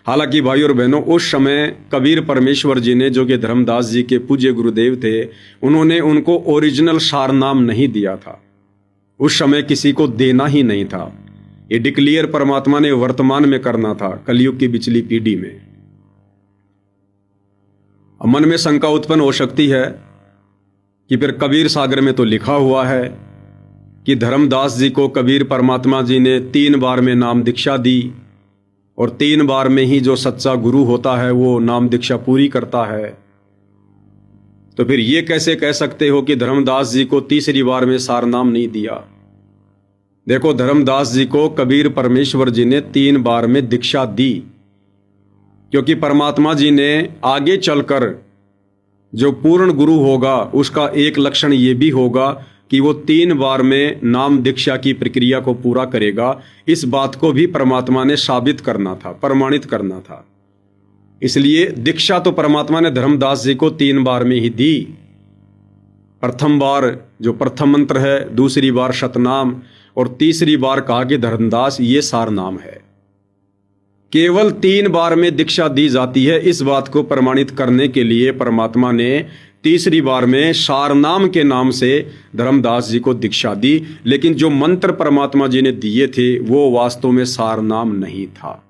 हालांकि भाई और बहनों, उस समय कबीर परमेश्वर जी ने, जो कि धर्मदास जी के पूज्य गुरुदेव थे, उन्होंने उनको ओरिजिनल सार नाम नहीं दिया था। उस समय किसी को देना ही नहीं था। ये डिक्लेयर परमात्मा ने वर्तमान में करना था, कलयुग की पिछली पीढ़ी में। मन में शंका उत्पन्न हो सकती है कि फिर कबीर सागर में तो लिखा हुआ है कि धर्मदास जी को कबीर परमात्मा जी ने 3 बार में नाम दीक्षा दी, और 3 बार में ही जो सच्चा गुरु होता है वो नाम दीक्षा पूरी करता है। तो फिर ये कैसे कह सकते हो कि धर्मदास जी को तीसरी बार में सार नाम नहीं दिया? देखो, धर्मदास जी को कबीर परमेश्वर जी ने 3 बार में दीक्षा दी, क्योंकि परमात्मा जी ने आगे चलकर जो पूर्ण गुरु होगा उसका एक लक्षण ये भी होगा कि वो 3 बार में नाम दीक्षा की प्रक्रिया को पूरा करेगा। इस बात को भी परमात्मा ने साबित करना था, प्रमाणित करना था। इसलिए दीक्षा तो परमात्मा ने धर्मदास जी को 3 बार में ही दी। प्रथम बार जो प्रथम मंत्र है, दूसरी बार शतनाम, और तीसरी बार कहा कि धर्मदास, ये सार नाम है। केवल 3 बार में दीक्षा दी जाती है। इस बात को प्रमाणित करने के लिए परमात्मा ने तीसरी बार में सारनाम के नाम से धर्मदास जी को दीक्षा दी। लेकिन जो मंत्र परमात्मा जी ने दिए थे वो वास्तव में सारनाम नहीं था।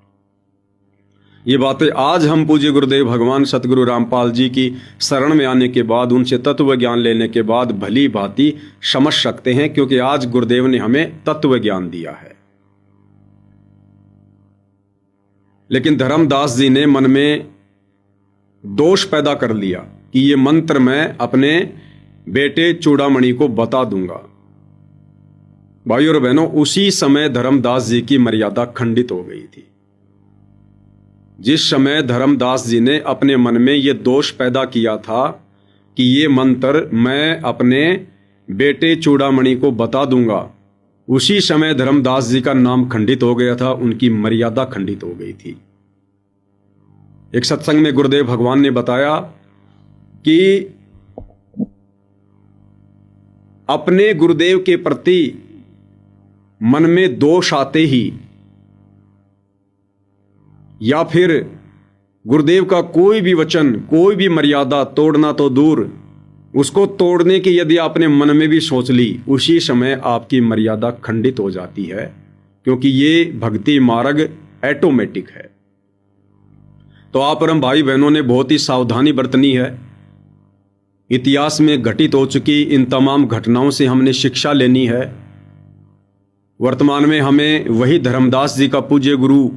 ये बातें आज हम पूज्य गुरुदेव भगवान सतगुरु रामपाल जी की शरण में आने के बाद, उनसे तत्व ज्ञान लेने के बाद भली भांति समझ सकते हैं, क्योंकि आज गुरुदेव ने हमें तत्व ज्ञान दिया है। लेकिन धर्मदास जी ने मन में दोष पैदा कर लिया कि ये मंत्र मैं अपने बेटे चूड़ामणि को बता दूंगा। भाइयों और बहनों, उसी समय धर्मदास जी की मर्यादा खंडित हो गई थी। जिस समय धर्मदास जी ने अपने मन में ये दोष पैदा किया था कि ये मंत्र मैं अपने बेटे चूड़ामणि को बता दूंगा, उसी समय धर्मदास जी का नाम खंडित हो गया था, उनकी मर्यादा खंडित हो गई थी। एक सत्संग में गुरुदेव भगवान ने बताया कि अपने गुरुदेव के प्रति मन में दोष आते ही, या फिर गुरुदेव का कोई भी वचन, कोई भी मर्यादा तोड़ना तो दूर, उसको तोड़ने की यदि आपने मन में भी सोच ली, उसी समय आपकी मर्यादा खंडित हो जाती है, क्योंकि ये भक्ति मार्ग ऑटोमेटिक है। तो आप और हम भाई बहनों ने बहुत ही सावधानी बरतनी है। इतिहास में घटित हो चुकी इन तमाम घटनाओं से हमने शिक्षा लेनी है। वर्तमान में हमें वही धर्मदास जी का पूज्य गुरु,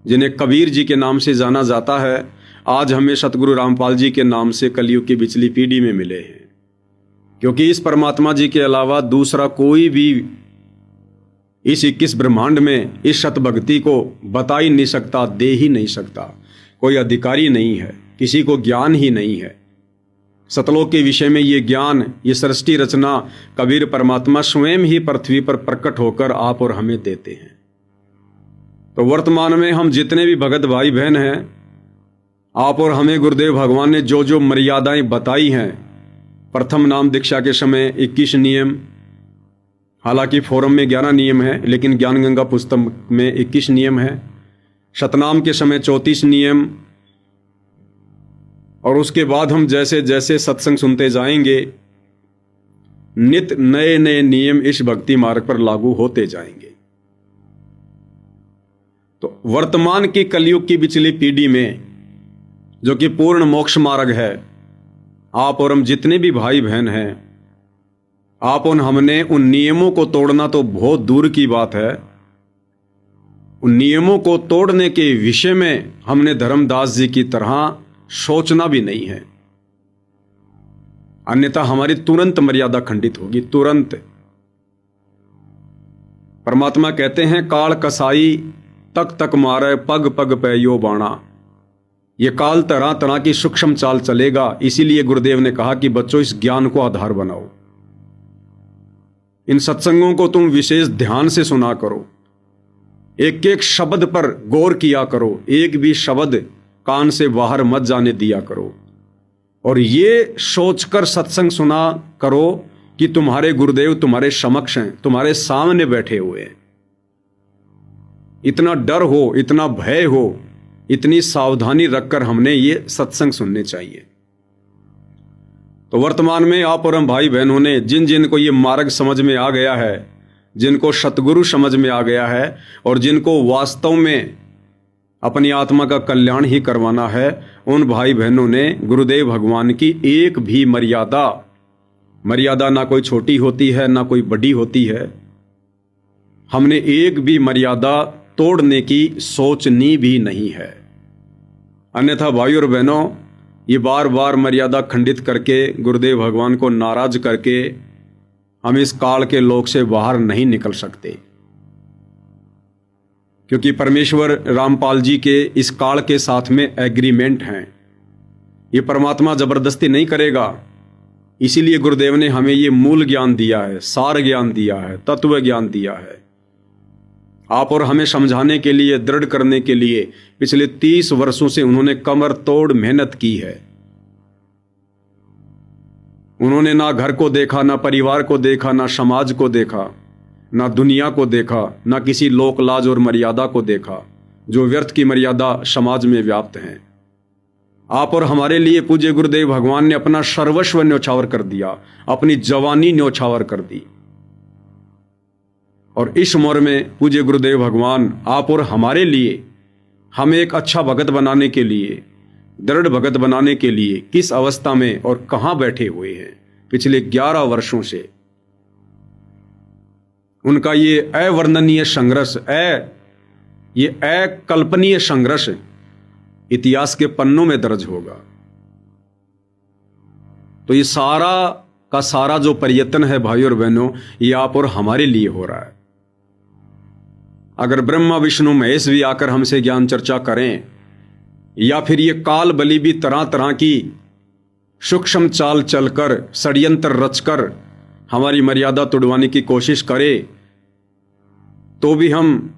जिन्हें कबीर जी के नाम से जाना जाता है, आज हमें सतगुरु रामपाल जी के नाम से कलयुग की पिछली पीढ़ी में मिले हैं। क्योंकि इस परमात्मा जी के अलावा दूसरा कोई भी इस 21 ब्रह्मांड में इस सतभक्ति को बता ही नहीं सकता, दे ही नहीं सकता। कोई अधिकारी नहीं है, किसी को ज्ञान ही नहीं है। सतलोक के विषय में ये ज्ञान, ये सृष्टि रचना कबीर परमात्मा स्वयं ही पृथ्वी पर प्रकट होकर आप और हमें देते हैं। तो वर्तमान में हम जितने भी भगत भाई बहन हैं, आप और हमें गुरुदेव भगवान ने जो जो मर्यादाएं बताई हैं, प्रथम नाम दीक्षा के समय 21 नियम, हालांकि फोरम में 11 नियम है, लेकिन ज्ञान गंगा पुस्तक में 21 नियम है। शतनाम के समय 34 नियम, और उसके बाद हम जैसे जैसे सत्संग सुनते जाएंगे, नित नए नए नियम इस भक्ति मार्ग पर लागू होते जाएंगे। तो वर्तमान की कलयुग की पिछली पीढ़ी में, जो कि पूर्ण मोक्ष मार्ग है, आप और हम जितने भी भाई बहन हैं, आप और हमने उन नियमों को तोड़ना तो बहुत दूर की बात है। उन नियमों को तोड़ने के विषय में हमने धर्मदास जी की तरह सोचना भी नहीं है, अन्यथा हमारी तुरंत मर्यादा खंडित होगी, तुरंत। परमात्मा कहते हैं, काल कसाई तक तक मारे पग पग पे यो बाणा। ये काल तरह तरह की सूक्ष्म चाल चलेगा। इसीलिए गुरुदेव ने कहा कि बच्चों, इस ज्ञान को आधार बनाओ, इन सत्संगों को तुम विशेष ध्यान से सुना करो, एक एक शब्द पर गौर किया करो, एक भी शब्द कान से बाहर मत जाने दिया करो, और ये सोचकर सत्संग सुना करो कि तुम्हारे गुरुदेव तुम्हारे समक्ष हैं, तुम्हारे सामने बैठे हुए हैं। इतना डर हो, इतना भय हो, इतनी सावधानी रखकर हमने ये सत्संग सुनने चाहिए। तो वर्तमान में आप और हम भाई बहनों ने जिन जिन को ये मार्ग समझ में आ गया है, जिनको सतगुरु समझ में आ गया है और जिनको वास्तव में अपनी आत्मा का कल्याण ही करवाना है, उन भाई बहनों ने गुरुदेव भगवान की एक भी मर्यादा ना कोई छोटी होती है ना कोई बड़ी होती है, हमने एक भी मर्यादा तोड़ने की सोचनी भी नहीं है। अन्यथा भाई और बहनों, ये बार बार मर्यादा खंडित करके गुरुदेव भगवान को नाराज करके हम इस काल के लोक से बाहर नहीं निकल सकते, क्योंकि परमेश्वर रामपाल जी के इस काल के साथ में एग्रीमेंट हैं। ये परमात्मा जबरदस्ती नहीं करेगा। इसीलिए गुरुदेव ने हमें ये मूल ज्ञान दिया है, सार ज्ञान दिया है, तत्व ज्ञान दिया है, आप और हमें समझाने के लिए, दृढ़ करने के लिए। पिछले 30 वर्षों से उन्होंने कमर तोड़ मेहनत की है। उन्होंने ना घर को देखा, ना परिवार को देखा, ना समाज को देखा, ना दुनिया को देखा, ना किसी लोक लाज और मर्यादा को देखा जो व्यर्थ की मर्यादा समाज में व्याप्त हैं। आप और हमारे लिए पूज्य गुरुदेव भगवान ने अपना सर्वस्व न्यौछावर कर दिया, अपनी जवानी न्यौछावर कर दी। और इस उम्र में पूज्य गुरुदेव भगवान आप और हमारे लिए, हमें एक अच्छा भगत बनाने के लिए, दृढ़ भगत बनाने के लिए किस अवस्था में और कहां बैठे हुए हैं पिछले 11 वर्षों से। उनका ये अवर्णनीय संघर्ष, ये अकल्पनीय संघर्ष इतिहास के पन्नों में दर्ज होगा। तो ये सारा का सारा जो प्रयत्न है भाई और बहनों, ये आप और हमारे लिए हो रहा है। अगर ब्रह्मा विष्णु महेश भी आकर हमसे ज्ञान चर्चा करें, या फिर ये काल बलि भी तरह तरह की सूक्ष्म चाल चलकर, षड्यंत्र रचकर हमारी मर्यादा तोड़वाने की कोशिश करे, तो भी हम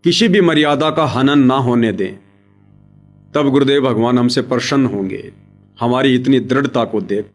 किसी भी मर्यादा का हनन ना होने दें। तब गुरुदेव भगवान हमसे प्रसन्न होंगे हमारी इतनी दृढ़ता को देख।